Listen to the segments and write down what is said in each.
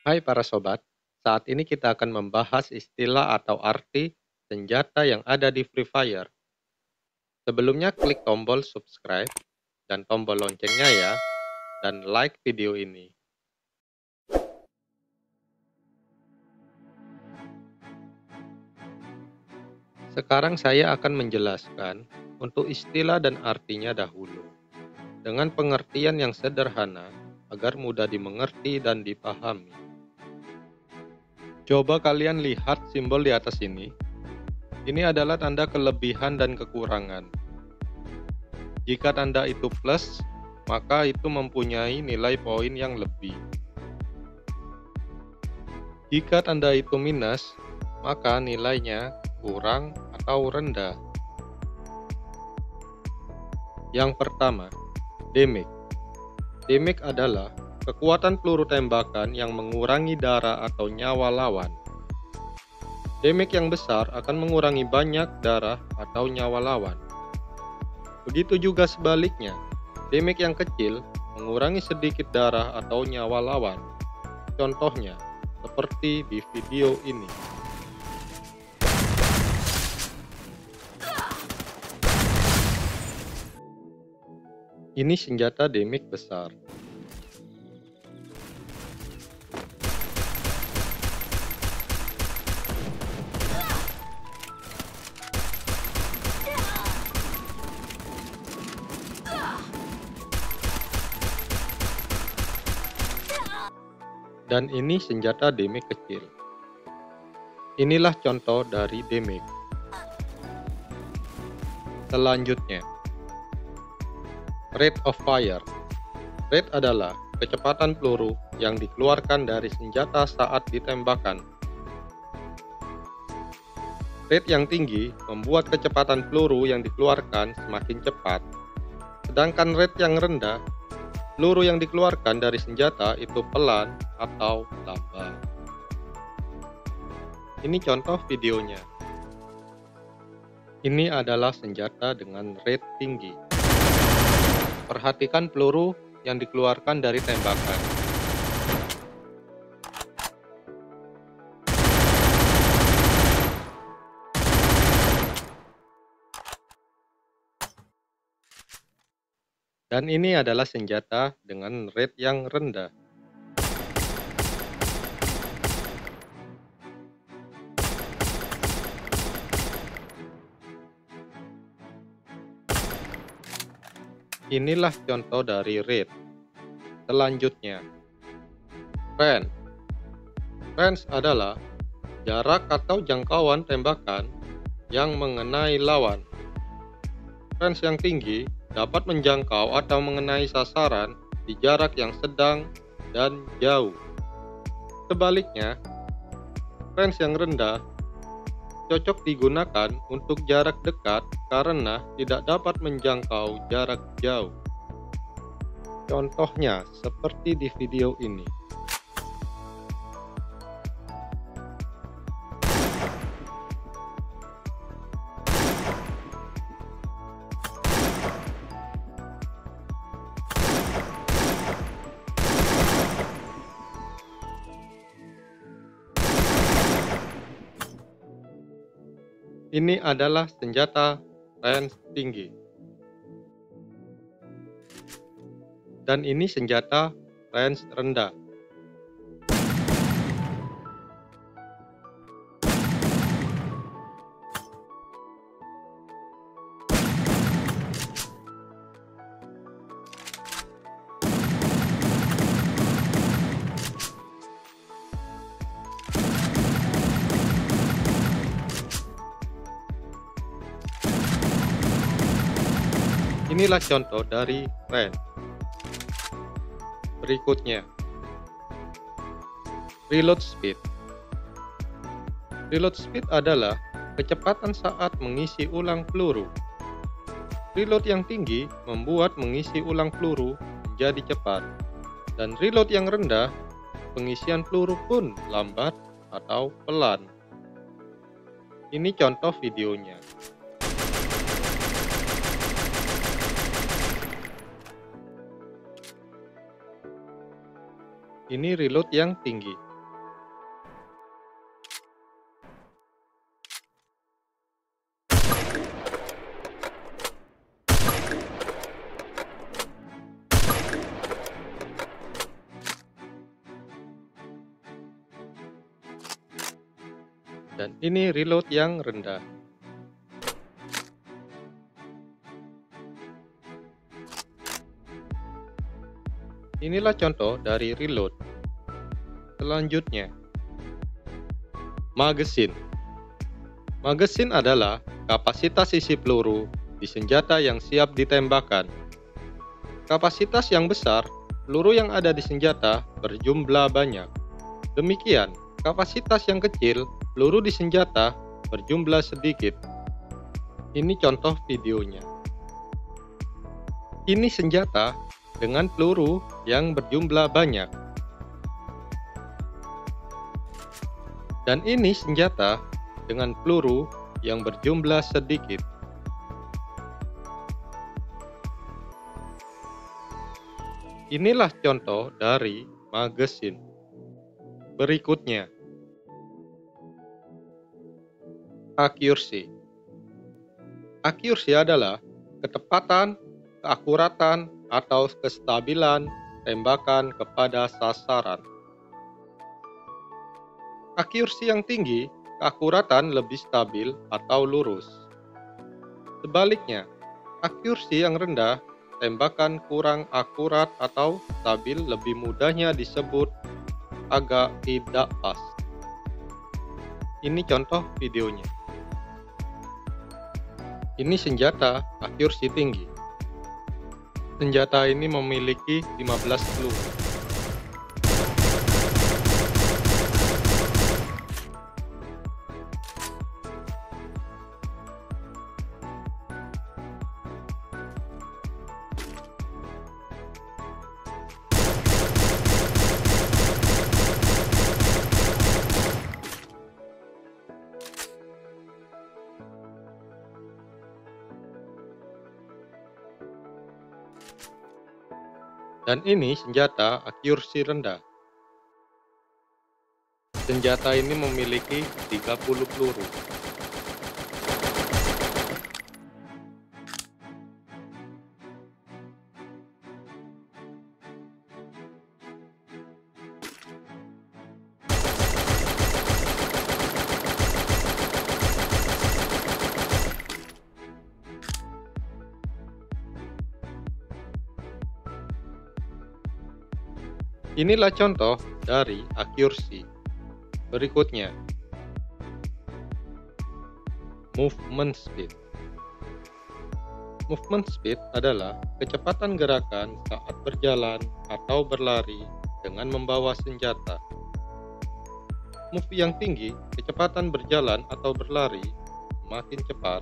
Hai para sobat, saat ini kita akan membahas istilah atau arti senjata yang ada di Free Fire. Sebelumnya klik tombol subscribe dan tombol loncengnya ya, dan like video ini. Sekarang saya akan menjelaskan untuk istilah dan artinya dahulu, dengan pengertian yang sederhana agar mudah dimengerti dan dipahami. Coba kalian lihat simbol di atas ini. Ini adalah tanda kelebihan dan kekurangan. Jika tanda itu plus, maka itu mempunyai nilai poin yang lebih. Jika tanda itu minus, maka nilainya kurang atau rendah. Yang pertama, damage. Damage adalah kekuatan peluru tembakan yang mengurangi darah atau nyawa lawan. Damage yang besar akan mengurangi banyak darah atau nyawa lawan. Begitu juga sebaliknya, damage yang kecil mengurangi sedikit darah atau nyawa lawan. Contohnya, seperti di video ini. Ini senjata damage besar. Dan ini senjata damage kecil. Inilah contoh dari damage. Selanjutnya, rate of fire. Rate adalah kecepatan peluru yang dikeluarkan dari senjata saat ditembakkan. Rate yang tinggi membuat kecepatan peluru yang dikeluarkan semakin cepat, sedangkan rate yang rendah, peluru yang dikeluarkan dari senjata itu pelan atau lambat. Ini contoh videonya. Ini adalah senjata dengan rate tinggi. Perhatikan peluru yang dikeluarkan dari tembakan. Dan ini adalah senjata dengan rate yang rendah. Inilah contoh dari rate. Selanjutnya, range. Range adalah jarak atau jangkauan tembakan yang mengenai lawan. Range yang tinggi dapat menjangkau atau mengenai sasaran di jarak yang sedang dan jauh. Sebaliknya, range yang rendah cocok digunakan untuk jarak dekat karena tidak dapat menjangkau jarak jauh. Contohnya seperti di video ini. Ini adalah senjata range tinggi. Dan ini senjata range rendah. Inilah contoh dari range. Berikutnya, reload speed. Reload speed adalah kecepatan saat mengisi ulang peluru. Reload yang tinggi membuat mengisi ulang peluru menjadi cepat, dan reload yang rendah, pengisian peluru pun lambat atau pelan. Ini contoh videonya. Ini reload yang tinggi. Dan ini reload yang rendah. Inilah contoh dari reload. Selanjutnya, magasin. Magasin adalah kapasitas isi peluru di senjata yang siap ditembakkan. Kapasitas yang besar, peluru yang ada di senjata berjumlah banyak. Demikian, kapasitas yang kecil, peluru di senjata berjumlah sedikit. Ini contoh videonya. Ini senjata dengan peluru yang berjumlah banyak. Dan ini senjata dengan peluru yang berjumlah sedikit. Inilah contoh dari magasin. Berikutnya, accuracy. Accuracy adalah ketepatan, keakuratan, atau kestabilan tembakan kepada sasaran. Accuracy yang tinggi, keakuratan lebih stabil atau lurus. Sebaliknya, accuracy yang rendah, tembakan kurang akurat atau stabil, lebih mudahnya disebut agak tidak pas. Ini contoh videonya. Ini senjata accuracy tinggi. Senjata ini memiliki 15 peluru. Dan ini senjata accuracy rendah. Senjata ini memiliki 30 peluru. Inilah contoh dari accuracy. Berikutnya, movement speed. Movement speed adalah kecepatan gerakan saat berjalan atau berlari dengan membawa senjata. Move yang tinggi, kecepatan berjalan atau berlari makin cepat.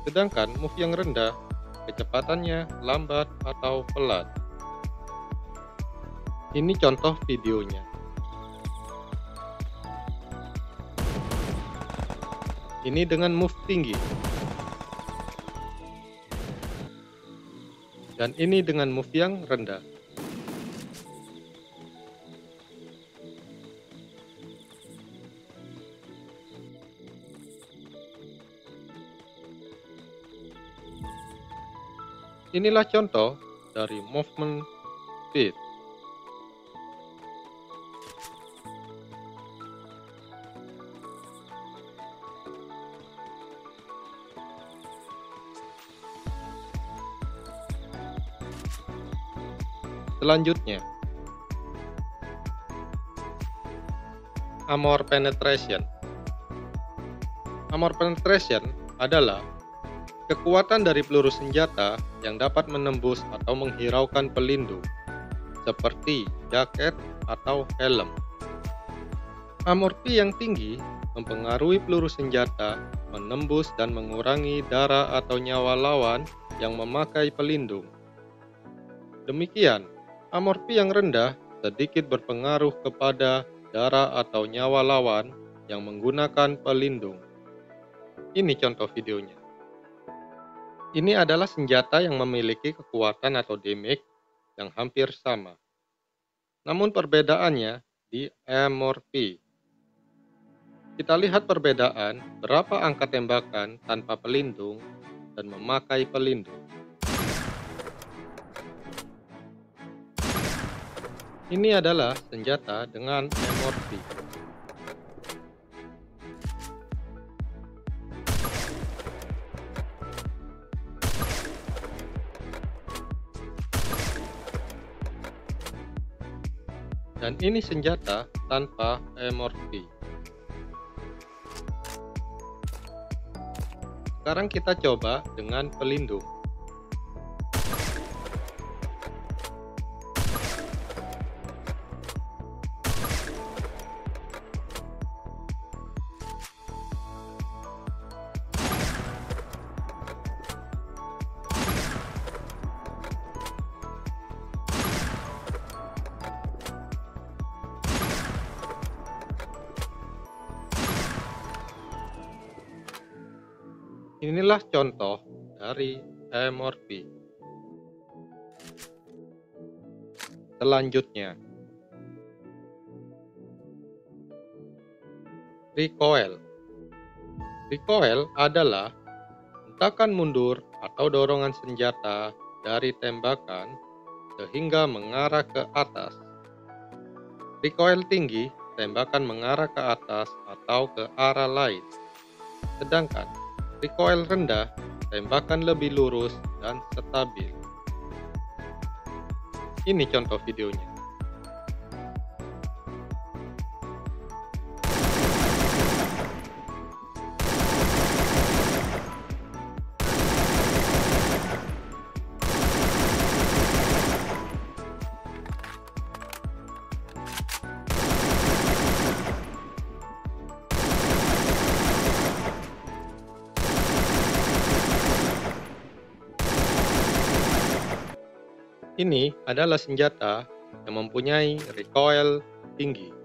Sedangkan move yang rendah, kecepatannya lambat atau pelan. Ini contoh videonya. Ini dengan move tinggi. Dan ini dengan move yang rendah. Inilah contoh dari movement speed. Selanjutnya, armor penetration. Armor penetration adalah kekuatan dari peluru senjata yang dapat menembus atau menghiraukan pelindung, seperti jaket atau helm. Armor P yang tinggi mempengaruhi peluru senjata menembus dan mengurangi darah atau nyawa lawan yang memakai pelindung. Demikian, armor P yang rendah sedikit berpengaruh kepada darah atau nyawa lawan yang menggunakan pelindung. Ini contoh videonya. Ini adalah senjata yang memiliki kekuatan atau damage yang hampir sama. Namun perbedaannya di armor P. Kita lihat perbedaan berapa angka tembakan tanpa pelindung dan memakai pelindung. Ini adalah senjata dengan armor P. Dan ini senjata tanpa MRP. Sekarang kita coba dengan pelindung. Inilah contoh dari MRP. Selanjutnya, recoil. Recoil adalah hentakan mundur atau dorongan senjata dari tembakan sehingga mengarah ke atas. Recoil tinggi, tembakan mengarah ke atas atau ke arah lain. Sedangkan recoil rendah, tembakan lebih lurus dan stabil. Ini contoh videonya. Ini adalah senjata yang mempunyai recoil tinggi.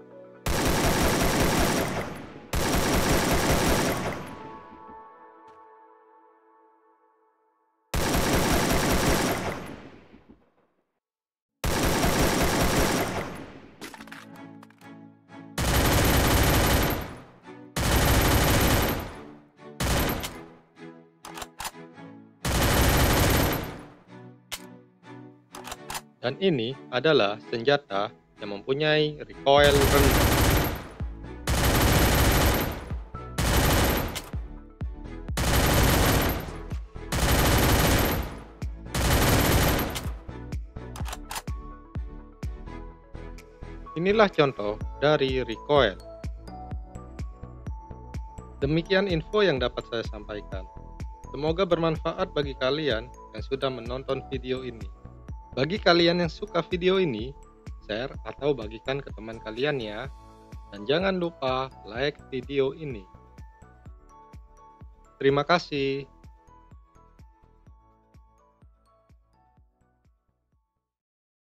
Dan ini adalah senjata yang mempunyai recoil rendah. Inilah contoh dari recoil. Demikian info yang dapat saya sampaikan. Semoga bermanfaat bagi kalian yang sudah menonton video ini. Bagi kalian yang suka video ini, share atau bagikan ke teman kalian ya. Dan jangan lupa like video ini. Terima kasih.